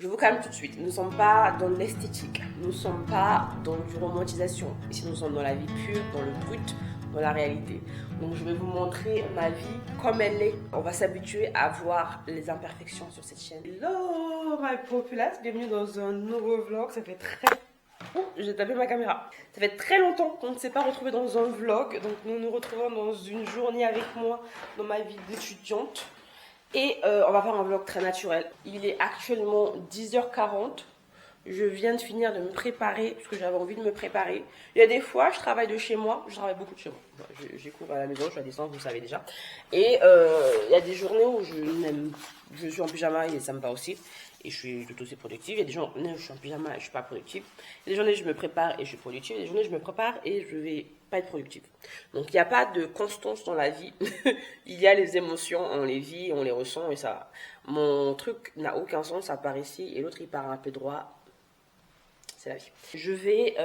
Je vous calme tout de suite. Nous ne sommes pas dans l'esthétique. Nous ne sommes pas dans du romantisation. Ici, nous sommes dans la vie pure, dans le brut, dans la réalité. Donc, je vais vous montrer ma vie comme elle est. On va s'habituer à voir les imperfections sur cette chaîne. Hello, my populace. Bienvenue dans un nouveau vlog. Ça fait très... Oh, j'ai tapé ma caméra. Ça fait très longtemps qu'on ne s'est pas retrouvé dans un vlog. Donc, nous nous retrouvons dans une journée avec moi dans ma vie d'étudiante. Et on va faire un vlog très naturel. Il est actuellement 10h40. Je viens de finir de me préparer parce que j'avais envie de me préparer. Il y a des fois, je travaille de chez moi. Je travaille beaucoup de chez moi. J'ai cours à la maison, je suis à distance, vous le savez déjà. Et il y a des journées où je suis en pyjama et ça me va aussi. Et je suis tout aussi productive. Il y a des journées où je suis en pyjama et je ne suis pas productive. Il y a des journées où je me prépare et je suis productive. Il y a des journées où je me prépare et je ne vais pas être productive. Donc il n'y a pas de constance dans la vie. Il y a les émotions, on les vit, on les ressent et ça. Mon truc n'a aucun sens, ça part ici et l'autre il part un peu droit. C'est la vie. Je vais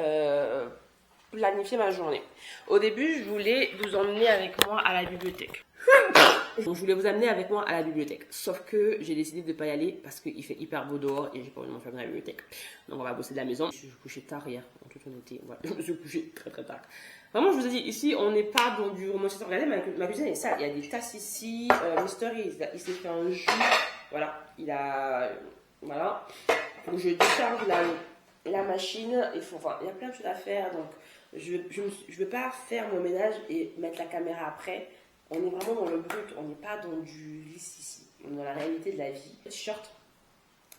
planifier ma journée. Au début, je voulais vous emmener avec moi à la bibliothèque. Donc, je voulais vous amener avec moi à la bibliothèque. Sauf que j'ai décidé de ne pas y aller parce qu'il fait hyper beau dehors et j'ai pas envie de m'enfermer dans la bibliothèque. Donc, on va bosser de la maison. Je me suis couché tard hier, en toute honnêteté. Voilà, je me suis couché très très tard. Vraiment, je vous ai dit, ici, on n'est pas dans du romantisme. Regardez, ma cuisine est sale. Il y a des tasses ici. Mystery, il s'est fait un jus. Voilà, il a... Voilà. Donc, je décharge la machine. Enfin, il y a plein de choses à faire. Donc, je ne veux pas faire mon ménage et mettre la caméra après. On est vraiment dans le brut, on n'est pas dans du lisse ici. On est dans la réalité de la vie. Le t-shirt,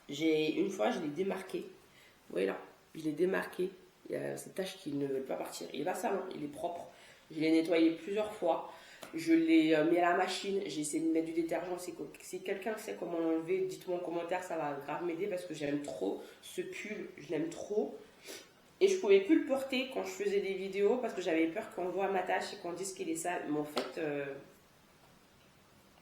une fois, je l'ai démarqué. Vous voyez là, je l'ai démarqué. Il y a cette tache qui ne veut pas partir. Il est pas sale, hein, il est propre. Je l'ai nettoyé plusieurs fois. Je l'ai mis à la machine. J'ai essayé de mettre du détergent. Si quelqu'un sait comment l'enlever, dites-moi en commentaire, ça va grave m'aider parce que j'aime trop ce pull. Je l'aime trop. Et je pouvais plus le porter quand je faisais des vidéos parce que j'avais peur qu'on voit ma tâche et qu'on dise qu'il est sale. Mais en fait,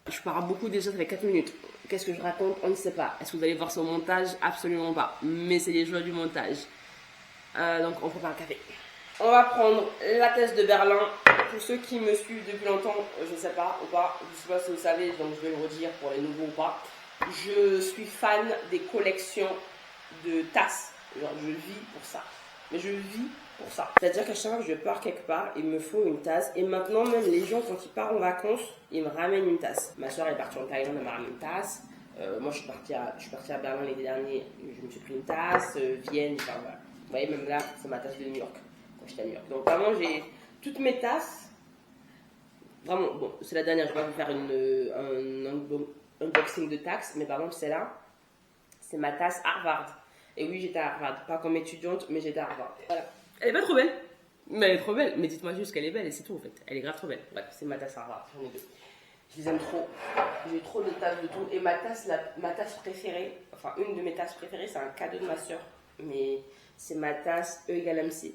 je parle beaucoup déjà, ça fait 4 minutes. Qu'est-ce que je raconte? On ne sait pas. Est-ce que vous allez voir sur le montage? Absolument pas. Mais c'est les joies du montage. Donc on prépare un café. On va prendre la thèse de Berlin. Pour ceux qui me suivent depuis longtemps, je ne sais pas ou pas. Je ne sais pas si vous savez, donc je vais le redire pour les nouveaux ou pas. Je suis fan des collections de tasses. Genre, je vis pour ça. Mais je vis pour ça. C'est-à-dire qu'à chaque fois que je pars quelque part, il me faut une tasse. Et maintenant, même les gens, quand ils partent en vacances, ils me ramènent une tasse. Ma soeur est partie en Thaïlande, elle m'a ramené une tasse. Moi, je suis partie à Berlin l'été dernier, je me suis pris une tasse. Vienne, enfin voilà. Vous voyez, même là, c'est ma tasse de New York, quand j'étais à New York. Donc vraiment, j'ai toutes mes tasses. Vraiment, bon, c'est la dernière, je vais pas vous faire un unboxing de tasses. Mais par exemple, celle-là, c'est ma tasse Harvard. Et oui, j'étais à Harvard. Pas comme étudiante, mais j'étais à Harvard. Voilà. Elle est pas trop belle. Mais elle est trop belle. Mais dites-moi juste qu'elle est belle et c'est tout en fait. Elle est grave trop belle. Bref, c'est ma tasse Harvard. J'en ai deux. Je les aime trop. J'ai trop de tasses de tout. Et ma tasse préférée, enfin une de mes tasses préférées, c'est un cadeau de ma soeur. Mais c'est ma tasse E égale MC.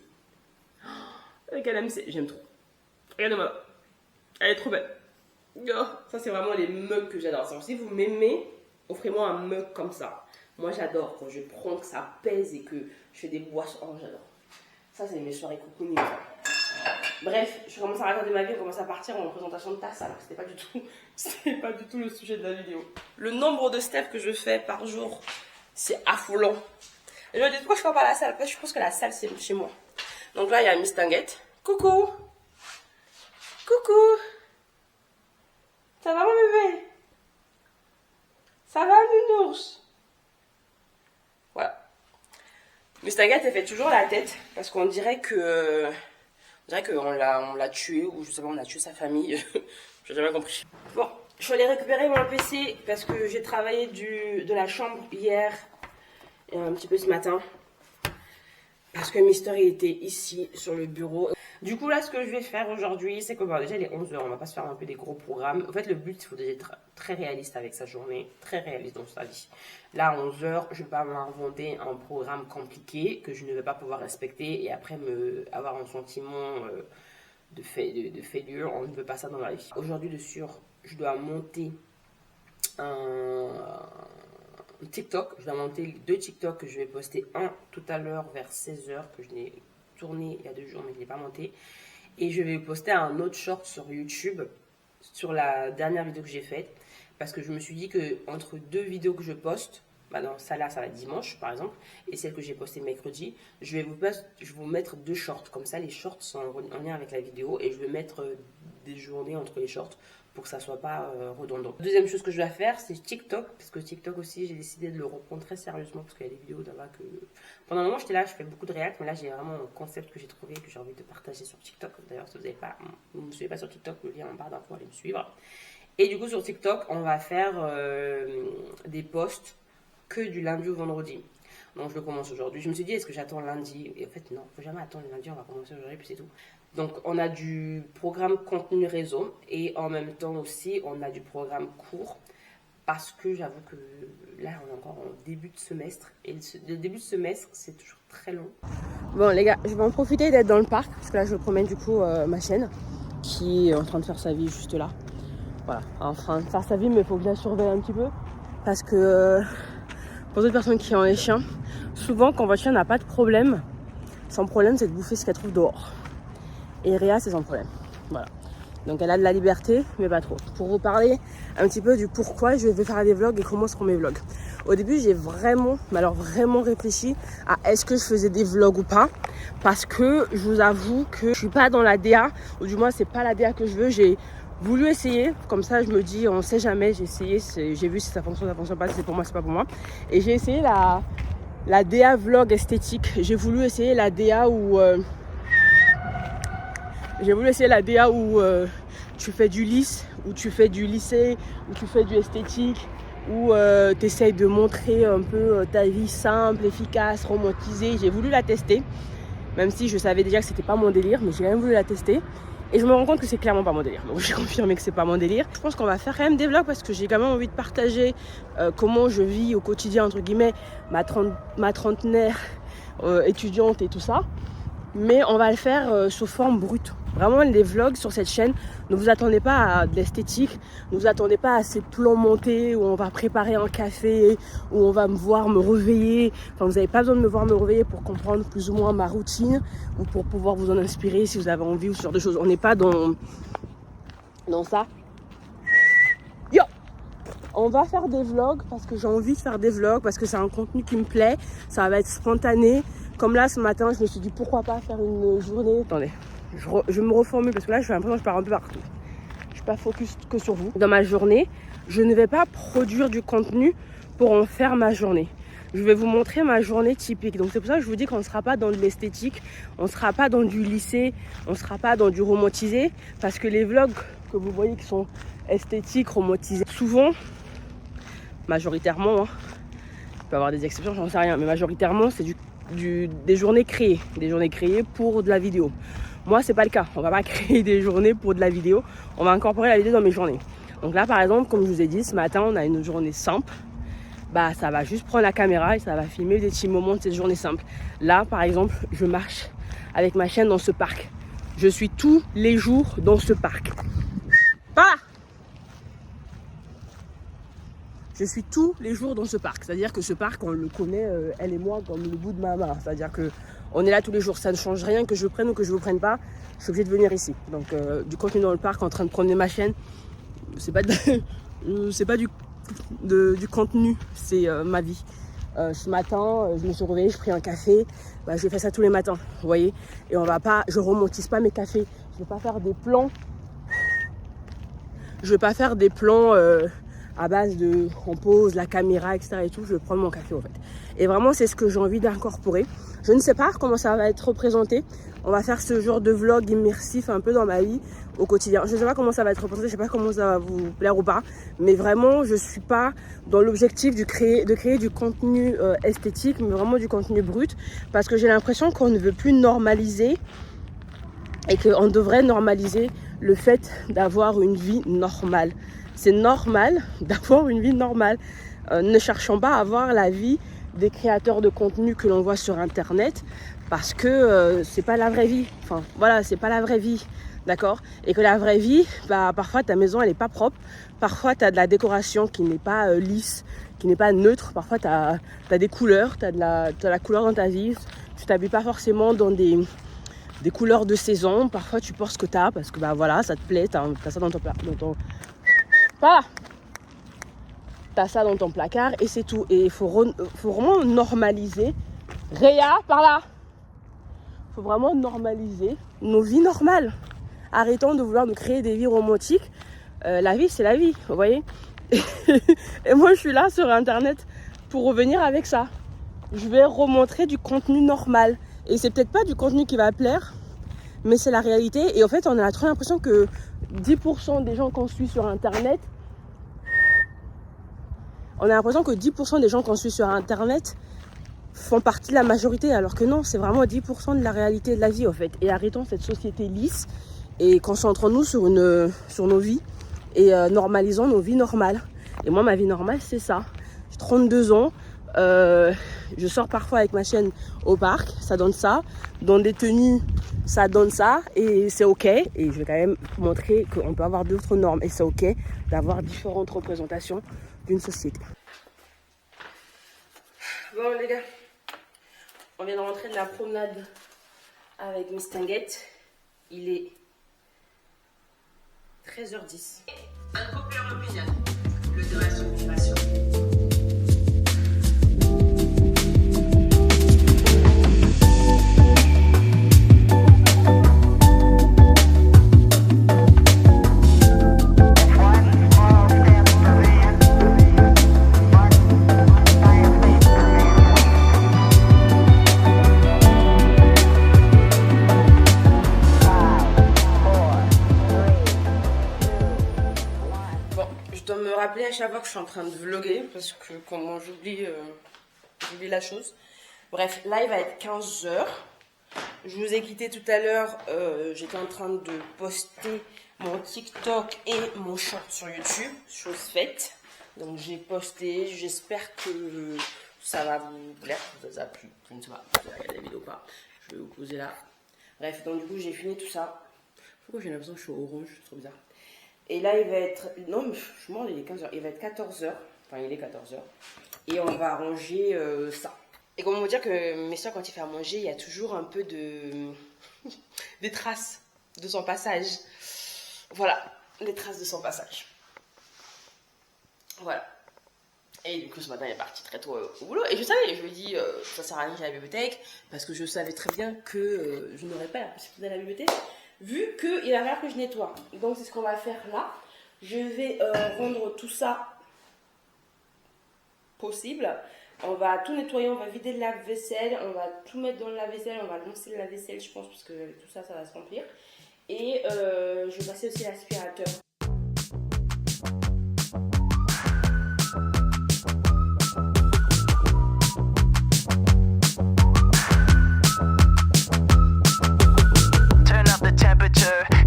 E égale MC. J'aime trop. Regardez-moi. Elle est trop belle. Oh, ça, c'est vraiment les mugs que j'adore. Si vous m'aimez, offrez-moi un mug comme ça. Moi, j'adore quand je prends, que ça pèse et que je fais des boissons. Oh, j'adore. Ça, c'est mes soirées cocooning. Bref, je commence à raconter ma vie, on commence à partir en présentation de tasse, alors que c'était pas du tout le sujet de la vidéo. Le nombre de steps que je fais par jour, c'est affolant. Et je me dis, pourquoi je ne pars pas à la salle? Parce que je pense que la salle, c'est chez moi. Donc là, il y a Miss Tinguette. Coucou. Coucou. Ça va, mon bébé? Ça va, nounours? Voilà. Miss Tinguette, elle fait toujours la tête parce qu'on dirait qu'on l'a tué ou je sais pas, on a tué sa famille. J'ai jamais compris. Bon, je suis allée récupérer mon PC parce que j'ai travaillé de la chambre hier et un petit peu ce matin. Parce que Mystery était ici sur le bureau. Du coup, là, ce que je vais faire aujourd'hui, c'est que bon, déjà, il est 11h, on va pas se faire un peu des gros programmes. En fait, le but, il faut déjà être très réaliste avec sa journée, très réaliste dans sa vie. Là, à 11h, je vais pas m'inventer un programme compliqué que je ne vais pas pouvoir respecter et après avoir un sentiment de failure. On ne veut pas ça dans la vie. Aujourd'hui, je dois monter un TikTok. Je dois monter 2 TikTok que je vais poster. Un tout à l'heure vers 16h que je n'ai tourné il y a 2 jours mais je ne l'ai pas monté. Et je vais poster un autre short sur YouTube sur la dernière vidéo que j'ai faite. Parce que je me suis dit que entre 2 vidéos que je poste, bah non, ça là, ça va être dimanche par exemple, et celle que j'ai postée mercredi, je vais vous mettre 2 shorts, comme ça les shorts sont en lien avec la vidéo, et je vais mettre des journées entre les shorts pour que ça soit pas redondant. Deuxième chose que je dois faire, c'est TikTok, parce que TikTok aussi, j'ai décidé de le reprendre très sérieusement, parce qu'il y a des vidéos là-bas que... Pendant un moment, j'étais là, je fais beaucoup de réact, mais là, j'ai vraiment un concept que j'ai trouvé, que j'ai envie de partager sur TikTok. D'ailleurs, si vous ne me suivez pas sur TikTok, le lien en barre d'infos, allez me suivre. Et du coup, sur TikTok, on va faire des posts que du lundi au vendredi. Donc, je le commence aujourd'hui. Je me suis dit, est-ce que j'attends lundi? Et en fait, non, il ne faut jamais attendre le lundi, on va commencer aujourd'hui, puis c'est tout. Donc, on a du programme contenu réseau et en même temps aussi, on a du programme court parce que j'avoue que là, on est encore en début de semestre et le début de semestre, c'est toujours très long. Bon, les gars, je vais en profiter d'être dans le parc parce que là, je promène du coup ma chienne qui est en train de faire sa vie juste là. Voilà, en train de faire sa vie, mais il faut que je la surveille un petit peu parce que pour d'autres personnes qui ont les chiens, souvent quand votre chien n'a pas de problème, son problème c'est de bouffer ce qu'elle trouve dehors. Et Réa, c'est son problème. Voilà. Donc elle a de la liberté, mais pas trop. Pour vous parler un petit peu du pourquoi je vais faire des vlogs et comment seront mes vlogs. Au début, j'ai vraiment, mais alors vraiment réfléchi à est-ce que je faisais des vlogs ou pas. Parce que je vous avoue que je suis pas dans la DA, ou du moins c'est pas la DA que je veux. J'ai voulu essayer, comme ça je me dis on sait jamais, j'ai essayé, j'ai vu si ça fonctionne pas, si c'est pour moi, c'est pas pour moi. Et j'ai essayé la DA vlog esthétique. J'ai voulu essayer la DA où... tu fais du lisse, où tu fais du lissé, où tu fais du esthétique, où tu essayes de montrer un peu ta vie simple, efficace, romantisée. J'ai voulu la tester, même si je savais déjà que c'était pas mon délire, mais j'ai quand même voulu la tester. Et je me rends compte que c'est clairement pas mon délire. Donc j'ai confirmé que c'est pas mon délire. Je pense qu'on va faire quand même des vlogs parce que j'ai quand même envie de partager comment je vis au quotidien, entre guillemets, ma trentenaire étudiante et tout ça. Mais on va le faire sous forme brute. Vraiment, les vlogs sur cette chaîne, ne vous attendez pas à de l'esthétique, ne vous attendez pas à ces plans montés où on va préparer un café, où on va me voir me réveiller. Enfin, vous n'avez pas besoin de me voir me réveiller pour comprendre plus ou moins ma routine ou pour pouvoir vous en inspirer si vous avez envie ou ce genre de choses. On n'est pas dans ça. Yo! On va faire des vlogs parce que j'ai envie de faire des vlogs, parce que c'est un contenu qui me plaît, ça va être spontané. Comme là, ce matin, je me suis dit pourquoi pas faire une journée. Attendez, je me reformule parce que là, j'ai l'impression que je pars un peu partout. Je ne suis pas focus que sur vous. Dans ma journée, je ne vais pas produire du contenu pour en faire ma journée. Je vais vous montrer ma journée typique. Donc c'est pour ça que je vous dis qu'on ne sera pas dans de l'esthétique, on ne sera pas dans du lycée, on ne sera pas dans du romantisé. Parce que les vlogs que vous voyez qui sont esthétiques, romantisés, souvent, majoritairement, il peut y avoir des exceptions, j'en sais rien, mais majoritairement, c'est des journées créées pour de la vidéo. Moi, c'est pas le cas. On va pas créer des journées pour de la vidéo. On va incorporer la vidéo dans mes journées. Donc là, par exemple, comme je vous ai dit, ce matin, on a une journée simple. Bah, ça va juste prendre la caméra et ça va filmer des petits moments de cette journée simple. Là, par exemple, je marche avec ma chienne dans ce parc. Je suis tous les jours dans ce parc. Pas. Je suis tous les jours dans ce parc. C'est-à-dire que ce parc, on le connaît, elle et moi, comme le bout de ma main. C'est-à-dire qu'on est là tous les jours. Ça ne change rien que je prenne ou que je ne vous prenne pas. Je suis obligée de venir ici. Donc, du contenu dans le parc, en train de promener ma chienne, c'est pas, du contenu, c'est ma vie. Ce matin, je me suis réveillée, je pris un café. Bah, je fais ça tous les matins, vous voyez. Et je romantise pas mes cafés. Je ne vais pas faire des plans. À base de, on pose la caméra, etc. et tout, je vais prendre mon café, en fait. Et vraiment, c'est ce que j'ai envie d'incorporer. Je ne sais pas comment ça va être représenté. On va faire ce genre de vlog immersif un peu dans ma vie au quotidien. Je ne sais pas comment ça va être représenté, je ne sais pas comment ça va vous plaire ou pas. Mais vraiment, je ne suis pas dans l'objectif de créer du contenu esthétique, mais vraiment du contenu brut. Parce que j'ai l'impression qu'on ne veut plus normaliser et qu'on devrait normaliser le fait d'avoir une vie normale. C'est normal d'avoir une vie normale. Ne cherchons pas à avoir la vie des créateurs de contenu que l'on voit sur internet parce que c'est pas la vraie vie. Enfin voilà, c'est pas la vraie vie, d'accord? Et que la vraie vie, bah, parfois ta maison elle est pas propre, parfois tu as de la décoration qui n'est pas lisse, qui n'est pas neutre, parfois tu as des couleurs, tu as la couleur dans ta vie, tu t'habilles pas forcément dans des couleurs de saison, parfois tu portes ce que tu as parce que bah voilà, ça te plaît, tu as ça dans ton... Voilà. t'as ça dans ton placard et c'est tout. Et il faut vraiment normaliser. Réa, par là. Il faut vraiment normaliser nos vies normales. Arrêtons de vouloir nous créer des vies romantiques. La vie, c'est la vie, vous voyez. Et moi, je suis là sur Internet pour revenir avec ça. Je vais remontrer du contenu normal. Et c'est peut-être pas du contenu qui va plaire, mais c'est la réalité. Et en fait, on a trop l'impression que 10% des gens qu'on suit sur Internet, sur Internet font partie de la majorité, alors que non, c'est vraiment 10% de la réalité de la vie, en fait. Et arrêtons cette société lisse et concentrons-nous sur nos vies et normalisons nos vies normales. Et moi, ma vie normale, c'est ça. J'ai 32 ans. Je sors parfois avec ma chienne au parc, ça donne ça. Dans des tenues, ça donne ça. Et c'est OK. Et je vais quand même montrer qu'on peut avoir d'autres normes. Et c'est OK d'avoir différentes représentations d'une société. Bon, les gars, on vient de rentrer de la promenade avec Miss Tinguette. Il est 13h10. Unpopular opinion. Le de la sublimation. À chaque fois que je suis en train de vlogger parce que comment j'oublie la chose. Bref, là il va être 15h. Je vous ai quitté tout à l'heure. J'étais en train de poster mon TikTok et mon short sur YouTube, chose faite. Donc j'ai posté, j'espère que ça va vous plaire, ça vous a plu, je ne sais pas, si vous regardez la vidéo ou pas. Je vais vous poser là. Bref, donc du coup j'ai fini tout ça. Pourquoi j'ai l'impression que je suis orange, c'est trop bizarre. Et là, il va être... Non, mais je mens, il est 15h. Il va être 14h. Enfin, il est 14h. Et on va ranger ça. Et comment vous dire que mes soeurs, quand il fait à manger, il y a toujours un peu de... des traces de son passage. Voilà, les traces de son passage. Voilà. Et du coup, ce matin, il est parti très tôt au boulot. Et je savais, je lui ai dit, ça sert à rien que j'aille à la bibliothèque. Parce que je savais très bien que je n'aurais pas la possibilité d'aller à la bibliothèque. Vu qu'il va falloir que je nettoie. Donc c'est ce qu'on va faire là. Je vais rendre tout ça possible. On va tout nettoyer, on va vider le lave-vaisselle, on va tout mettre dans le lave-vaisselle, on va lancer le lave-vaisselle je pense parce que tout ça, ça va se remplir. Et je vais passer aussi l'aspirateur.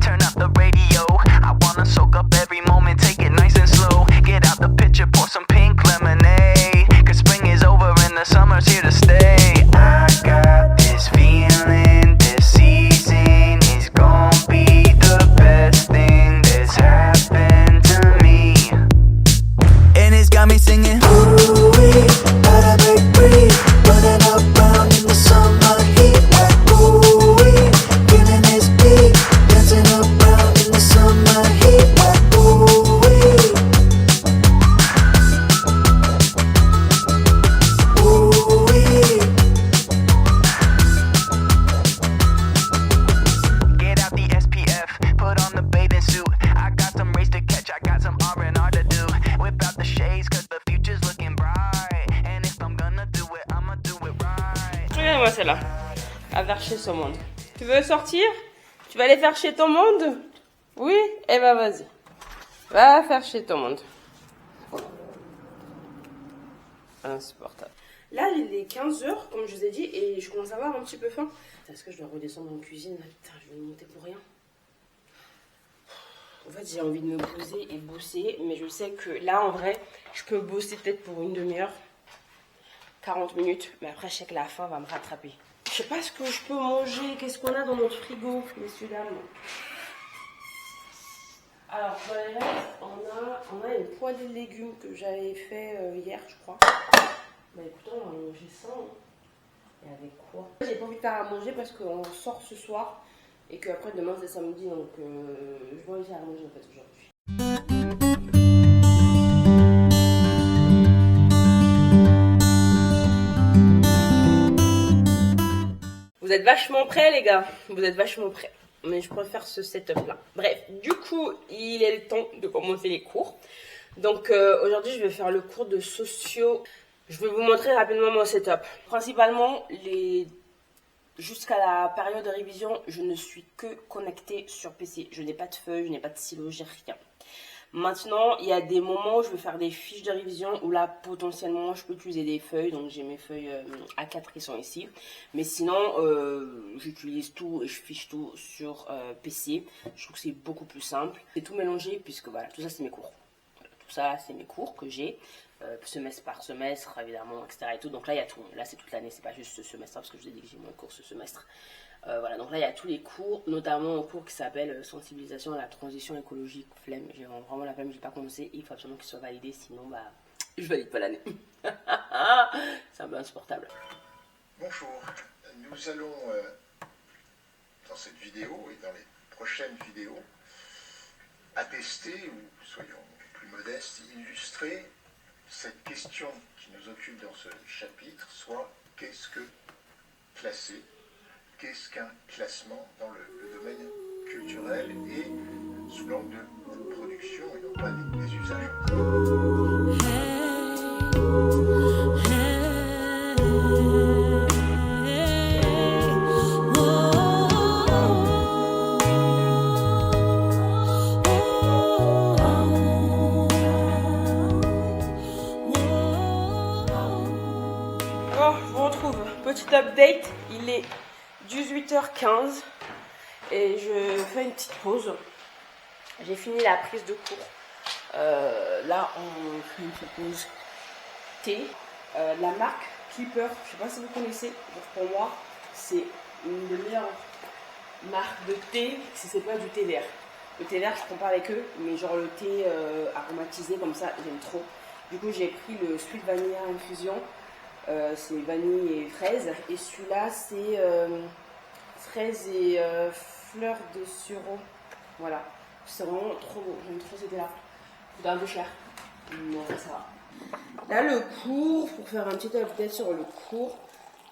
Turn up the radio. I wanna soak up every moment, take it nice and slow. Get out the picture, pour some pink lemonade. Cause spring is over and the summer's here to stay. I got this feeling, this season is gonna be the best thing that's happened to me. And it's got me singing. Ooh, we gotta break free, running around in the summer heat. Ooh, we feeling this beat. Dancing around in the summer heat, like ooh-wee. Ooh-wee. Get out the SPF, put on the bathing suit. I got some race to catch, I got some R&R to do. Whip out the shades, cause the future's looking bright. And if I'm gonna do it, I'ma do it right. Regardez-moi celle-là, à faire chez ce monde. Tu veux sortir? Tu vas aller faire chez ton monde? Oui? Eh ben vas-y. Va faire chez ton monde. Insupportable. Là, il est 15h, comme je vous ai dit, et je commence à avoir un petit peu faim. Est-ce que je dois redescendre en cuisine? Putain, je vais monter pour rien. En fait, j'ai envie de me poser et bosser, mais je sais que là, en vrai, je peux bosser peut-être pour une demi-heure, 40 minutes, mais après, je sais que la faim va me rattraper. Je sais pas ce que je peux manger. Qu'est-ce qu'on a dans notre frigo, messieurs, dames? Alors, dans les restes, on a une poêlée de légumes que j'avais fait hier, je crois. Bah écoutez, on va manger ça. Hein. Et avec quoi? J'ai pas envie de faire à manger parce qu'on sort ce soir et qu'après demain c'est samedi, donc je vais envie de faire à manger en fait aujourd'hui. Vous êtes vachement prêts les gars, vous êtes vachement prêts. Mais je préfère ce setup là. Bref, du coup, il est le temps de commencer les cours. Donc aujourd'hui, je vais faire le cours de socio. Je vais vous montrer rapidement mon setup. Principalement, jusqu'à la période de révision, je ne suis que connectée sur PC. Je n'ai pas de feuille, je n'ai pas de stylo, j'ai rien. Maintenant, il y a des moments où je vais faire des fiches de révision où là, potentiellement, je peux utiliser des feuilles. Donc, j'ai mes feuilles A4 qui sont ici. Mais sinon, j'utilise tout et je fiche tout sur PC. Je trouve que c'est beaucoup plus simple. C'est tout mélangé puisque voilà, tout ça, c'est mes cours. Voilà, tout ça, c'est mes cours que j'ai. Semestre par semestre, évidemment, etc. Et tout. Donc là, il y a tout. Là, c'est toute l'année. C'est pas juste ce semestre parce que je vous ai dit que j'ai moins de cours ce semestre. Voilà, donc là il y a tous les cours, notamment un cours qui s'appelle sensibilisation à la transition écologique. Flemme, j'ai vraiment la flemme, j'ai pas commencé. Il faut absolument qu'il soit validé, sinon bah je valide pas l'année. C'est un peu insupportable. Bonjour, nous allons dans cette vidéo et dans les prochaines vidéos attester, ou soyons plus modestes, illustrer cette question qui nous occupe dans ce chapitre, soit qu'est-ce que classer? Qu'est-ce qu'un classement dans le domaine culturel et sous l'angle de production et non pas des usages? Bon, je vous retrouve. Petit update, il est 18h15 et je fais une petite pause. J'ai fini la prise de cours. Là, on fait une petite pause thé. La marque Clipper, je sais pas si vous connaissez. Pour moi, c'est une des meilleures marques de thé si c'est pas du thé vert. Le thé vert, je prends pas avec eux, mais genre le thé aromatisé comme ça, j'aime trop. Du coup, j'ai pris le Sweet Vanilla Infusion. C'est vanille et fraise, et celui-là c'est fraise et fleurs de sureau. Voilà, c'est vraiment trop beau, j'aime trop cet thé-là. C'est un peu cher, mais ça va. Là, le cours, pour faire un petit update sur le cours,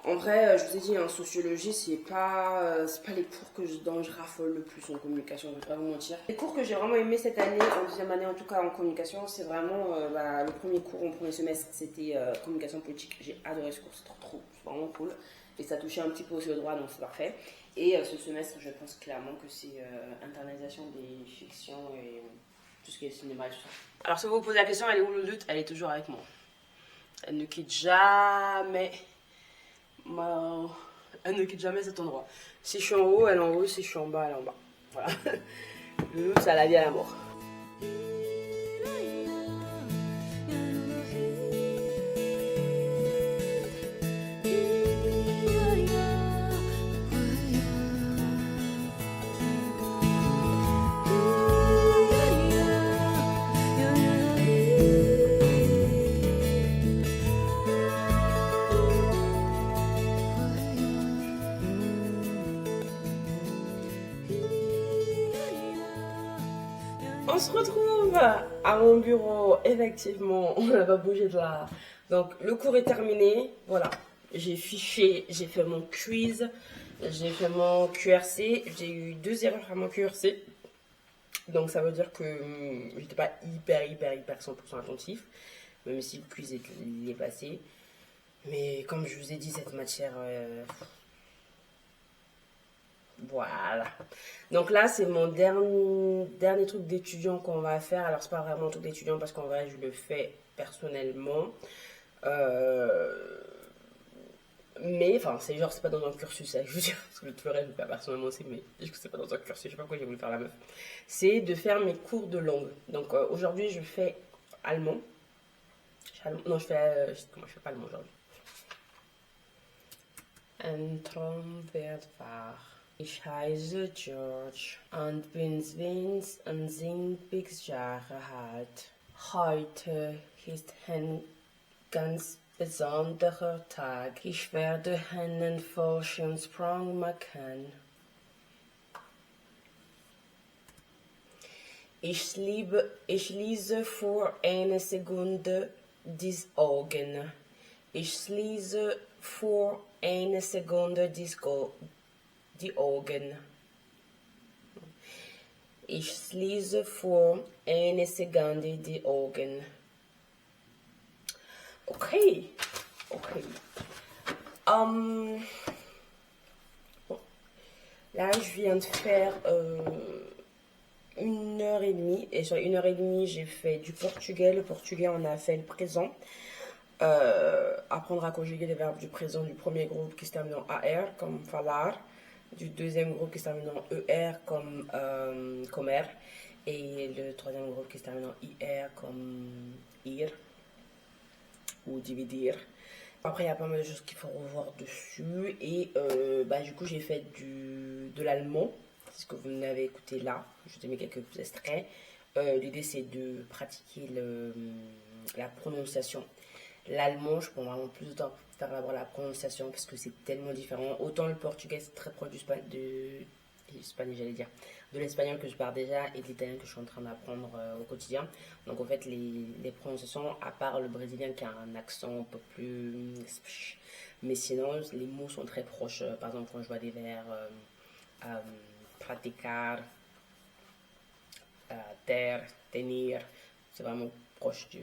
en vrai, je vous ai dit, en sociologie, c'est pas les cours dont je raffole le plus en communication, je vais pas vous mentir. Les cours que j'ai vraiment aimé cette année, en deuxième année en tout cas en communication, c'est vraiment le premier cours en premier semestre, c'était communication politique. J'ai adoré ce cours, c'est trop, c'est vraiment cool. Et ça touchait un petit peu aussi au droit, donc c'est parfait. Et ce semestre, je pense clairement que c'est internalisation des fictions et tout ce qui est cinéma et tout ça. Alors si vous vous posez la question, elle est où le doute? Elle est toujours avec moi. Elle ne quitte jamais... Elle ne quitte jamais cet endroit. Si je suis en haut, elle est en haut. Si je suis en bas, elle est en bas. Voilà. Le loup, c'est à la vie, à la mort. On se retrouve à mon bureau, effectivement, on n'a pas bougé de là. Donc le cours est terminé, voilà, j'ai fiché, j'ai fait mon quiz, j'ai fait mon QRC, j'ai eu 2 erreurs à mon QRC. Donc ça veut dire que j'étais pas hyper 100% attentif, même si le quiz est passé. Mais comme je vous ai dit, cette matière... Voilà. Donc là, c'est mon dernier truc d'étudiant qu'on va faire. Alors, c'est pas vraiment un truc d'étudiant parce qu'en vrai, je le fais personnellement. Mais, enfin, c'est genre, c'est pas dans un cursus, je veux dire. Parce que le reste, je le fais personnellement aussi, mais je sais que c'est pas dans un cursus. Je sais pas pourquoi j'ai voulu faire la meuf. C'est de faire mes cours de langue. Donc, aujourd'hui, je fais allemand. Non, je fais... comment je fais pas allemand aujourd'hui? Ein Traum wird wahr. Ich heiße George und bin 72 Jahre alt. Heute ist ein ganz besonderer Tag. Ich werde einen Forschungssprung machen. Ich lese vor einer Sekunde die Augen. Ich lese für eine Sekunde die Augen. Ich lese für eine Sekunde die Augen. Okay. Là, je viens de faire 1h30. Et sur 1h30, j'ai fait du portugais. Le portugais, on a fait le présent. Apprendre à conjuguer les verbes du présent du premier groupe qui se termine en AR, comme falar. Du deuxième groupe qui se termine en ER, comme comer. Et le troisième groupe qui se termine en IR, comme ir ou dividir. Après, il y a pas mal de choses qu'il faut revoir dessus. Et du coup, j'ai fait de l'allemand. C'est ce que vous n'avez écouté là. Je t'ai mis quelques extraits. L'idée, c'est de pratiquer la prononciation. L'allemand, je prends vraiment plus de temps pour faire d'abord la prononciation parce que c'est tellement différent. Autant le portugais, c'est très proche de l'espagnol que je parle déjà et de l'italien que je suis en train d'apprendre au quotidien. Donc en fait, les prononciations, à part le brésilien qui a un accent un peu plus... Mais sinon, les mots sont très proches. Par exemple, quand je vois des verbes praticar, ter, tenir, c'est vraiment proche de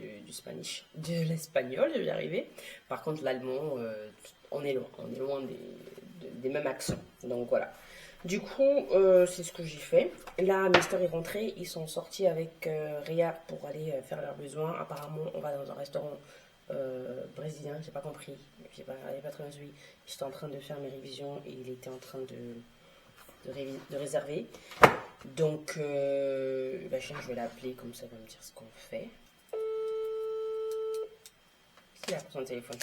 l'espagnol, je vais y arriver. Par contre, l'allemand, on est loin des mêmes accents. Donc voilà. Du coup, c'est ce que j'ai fait. Là, Mister est rentré, ils sont sortis avec Ria pour aller faire leurs besoins. Apparemment, on va dans un restaurant brésilien, j'ai pas compris, j'ai pas très bien suivi. J'étais en train de faire mes révisions et il était en train de réserver. Donc, je vais l'appeler, comme ça, il va me dire ce qu'on fait. Yeah, it's on telephone.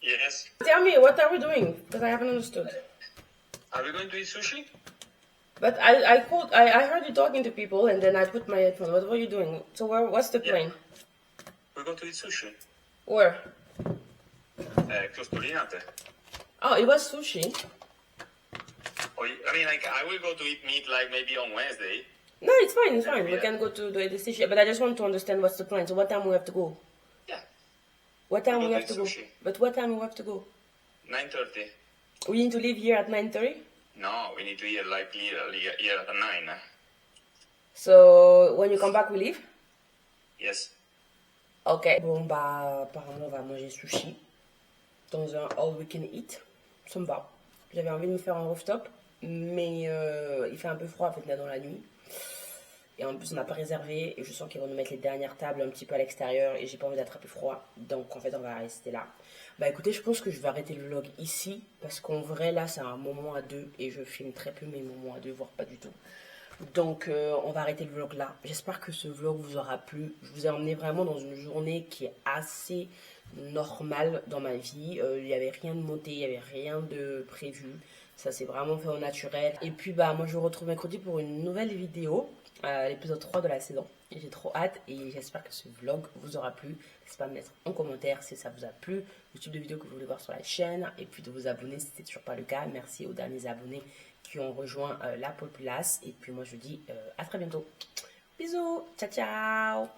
Yes. Tell me, what are we doing? Because I haven't understood. Are we going to eat sushi? But I heard you talking to people and then I put my headphone. What were you doing? So what's the plan? We're going to eat sushi. Where? Close to Linate. Oh, it was sushi. I will go to eat meat like maybe on Wednesday. No, it's fine. We Yeah. can go to the sushi. But I just want to understand what's the plan. So what time we have to go? Yeah. What time We'll we go have to to go? sushi. But what time we have to go? 9:30. We need to leave here at 9:30? No, we need to eat here at 9. So when you come back, we leave? Yes. Ok. Bon, apparemment, on va manger sushi dans un all we can eat. Ça me va. J'avais envie de me faire un rooftop, mais il fait un peu froid en fait là dans la nuit. Et en plus, on n'a pas réservé et je sens qu'ils vont nous mettre les dernières tables un petit peu à l'extérieur et j'ai pas envie d'attraper froid. Donc en fait, on va rester là. Bah écoutez, je pense que je vais arrêter le vlog ici parce qu'en vrai, là, c'est un moment à deux et je filme très peu mes moments à deux, voire pas du tout. Donc on va arrêter le vlog là. J'espère que ce vlog vous aura plu. Je vous ai emmené vraiment dans une journée qui est assez normale dans ma vie. Il n'y avait rien de monté, il n'y avait rien de prévu. Ça s'est vraiment fait au naturel. Et puis moi je vous retrouve mercredi pour une nouvelle vidéo, l'épisode 3 de la saison. Et j'ai trop hâte et j'espère que ce vlog vous aura plu. N'hésitez pas à me mettre en commentaire si ça vous a plu, le type de vidéo que vous voulez voir sur la chaîne. Et puis de vous abonner si ce n'est toujours pas le cas. Merci aux derniers abonnés qui ont rejoint la populace. Et puis moi je vous dis à très bientôt. Bisous, ciao ciao.